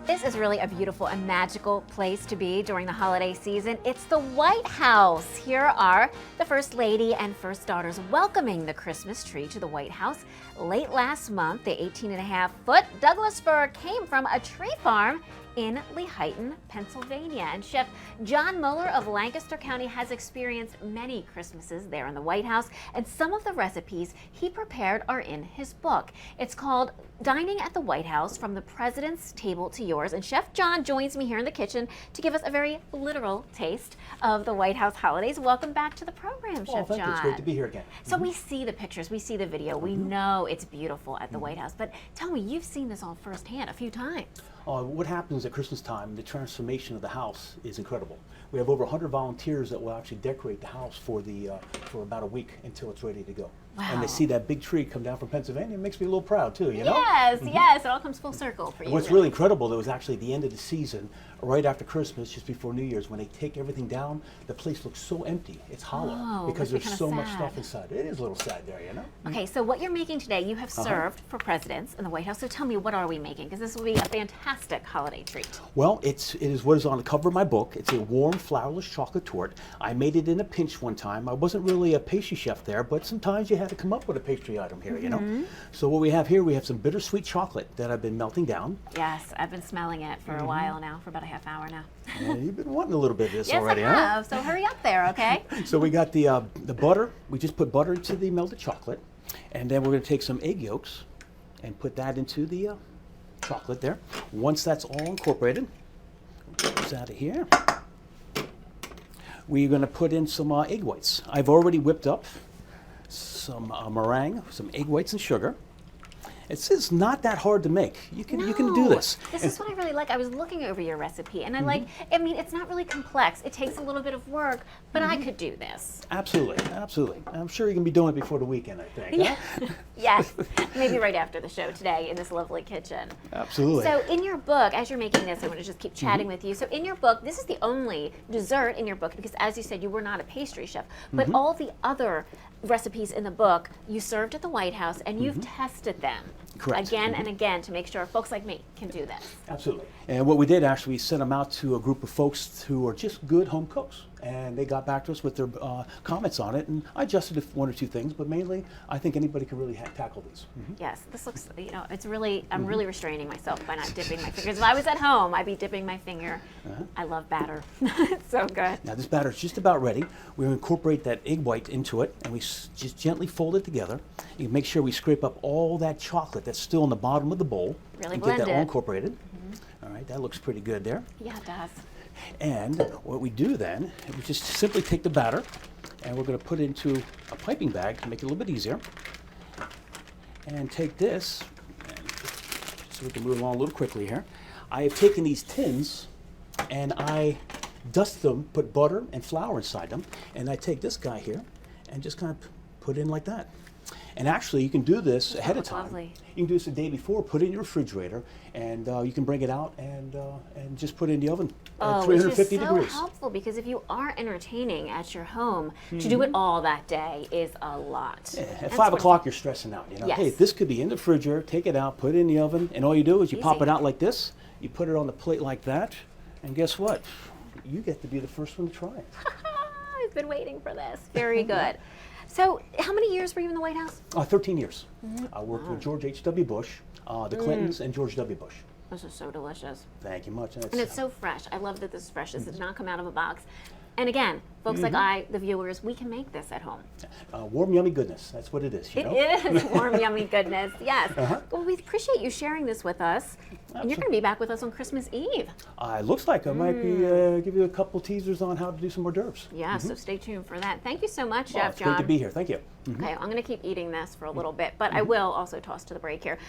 This is really a beautiful and magical place to be during the holiday season. It's the White House. Here are the First Lady and First Daughters welcoming the Christmas tree to the White House. Late last month, the 18.5-foot Douglas fir came from a tree farm in Lehighton, Pennsylvania. And Chef John Moeller of Lancaster County has experienced many Christmases there in the White House, and some of the recipes he prepared are in his book. It's called Dining at the White House, From the President's Table to Yours. And Chef John joins me here in the kitchen to give us a very literal taste of the White House holidays. Welcome back to the program, Chef John. It's great to be here again. So we see the pictures, we see the video, we know it's beautiful at the White House, but tell me, you've seen this all firsthand a few times. What happens at Christmas time, the transformation of the house is incredible. We have over 100 volunteers that will actually decorate the house for about a week until it's ready to go. Wow. And to see that big tree come down from Pennsylvania, it makes me a little proud too, you know? Yes, yes, it all comes full circle for you. What's really incredible though is actually the end of the season, right after Christmas, just before New Year's, when they take everything down, the place looks so empty. It's hollow because there's so much stuff inside. It is a little sad there, you know? Okay, so what you're making today, you have served for presidents in the White House. So tell me, what are we making? Because this will be a fantastic holiday treat. Well, it is what is on the cover of my book. It's a warm flourless chocolate torte. I made it in a pinch one time. I wasn't really a pastry chef there, but sometimes you had to come up with a pastry item here, you know? So what we have here, we have some bittersweet chocolate that I've been melting down. Yes, I've been smelling it for a while now, for about a half hour now. Yeah, you've been wanting a little bit of this Yes, already, I have. So hurry up there, okay? So we got the butter. We just put butter into the melted chocolate, and then we're going to take some egg yolks and put that into the chocolate there. Once that's all incorporated, get this out of here. We're going to put in some egg whites. I've already whipped up some meringue, some egg whites and sugar. It's not that hard to make. You can do this. This is what I really like. I was looking over your recipe, and I mean, it's not really complex. It takes a little bit of work, but I could do this. Absolutely, absolutely. I'm sure you can be doing it before the weekend, I think. Yeah. Huh? Yes, maybe right after the show today in this lovely kitchen. Absolutely. So in your book, as you're making this, I want to just keep chatting with you. So in your book, this is the only dessert in your book, because as you said, you were not a pastry chef, but all the other recipes in the book you served at the White House, and you've tested them. Correct. Again and again to make sure folks like me can do this. Absolutely. And what we did actually, we sent them out to a group of folks who are just good home cooks. And they got back to us with their comments on it. And I adjusted one or two things, but mainly I think anybody can really tackle these. Yes, this looks, you know, it's really, I'm really restraining myself by not dipping my fingers. If I was at home, I'd be dipping my finger. I love batter. It's so good. Now this batter is just about ready. We're going to incorporate that egg white into it, and we just gently fold it together. You make sure we scrape up all that chocolate that's still in the bottom of the bowl. Really and blend get that it. all incorporated. All right, that looks pretty good there. Yeah, it does. And what we do then, we just simply take the batter, and we're going to put it into a piping bag to make it a little bit easier. And take this, and so we can move along a little quickly here. I have taken these tins, and I dust them, put butter and flour inside them, and I take this guy here, and just kind of put it in like that. And actually, you can do this ahead of time. Lovely. You can do this the day before, put it in your refrigerator, and you can bring it out and just put it in the oven at 350 which is degrees. so helpful, because if you are entertaining at your home, to do it all that day is a lot. Yeah, at 5 o'clock, you're stressing out. You know, Yes. hey, this could be in the refrigerator. Take it out, put it in the oven, and all you do is you pop Easy. it out like this. You put it on the plate like that, and guess what? You get to be the first one to try it. I've been waiting for this. Very good. So, how many years were you in the White House? 13 years. I worked with George H.W. Bush, the Clintons, and George W. Bush. This is so delicious. Thank you much. And it's so fresh. I love that this is fresh. This did not come out of a box. And again, folks like I, the viewers, we can make this at home. Warm, yummy goodness. That's what it is, you know? It is warm, yummy goodness. Yes. Well, we appreciate you sharing this with us. And you're going to be back with us on Christmas Eve. It looks like I might be give you a couple teasers on how to do some hors d'oeuvres. Yeah, so stay tuned for that. Thank you so much, Well, Chef it's John. great to be here. Thank you. Okay, I'm going to keep eating this for a little bit, but I will also toss to the break here.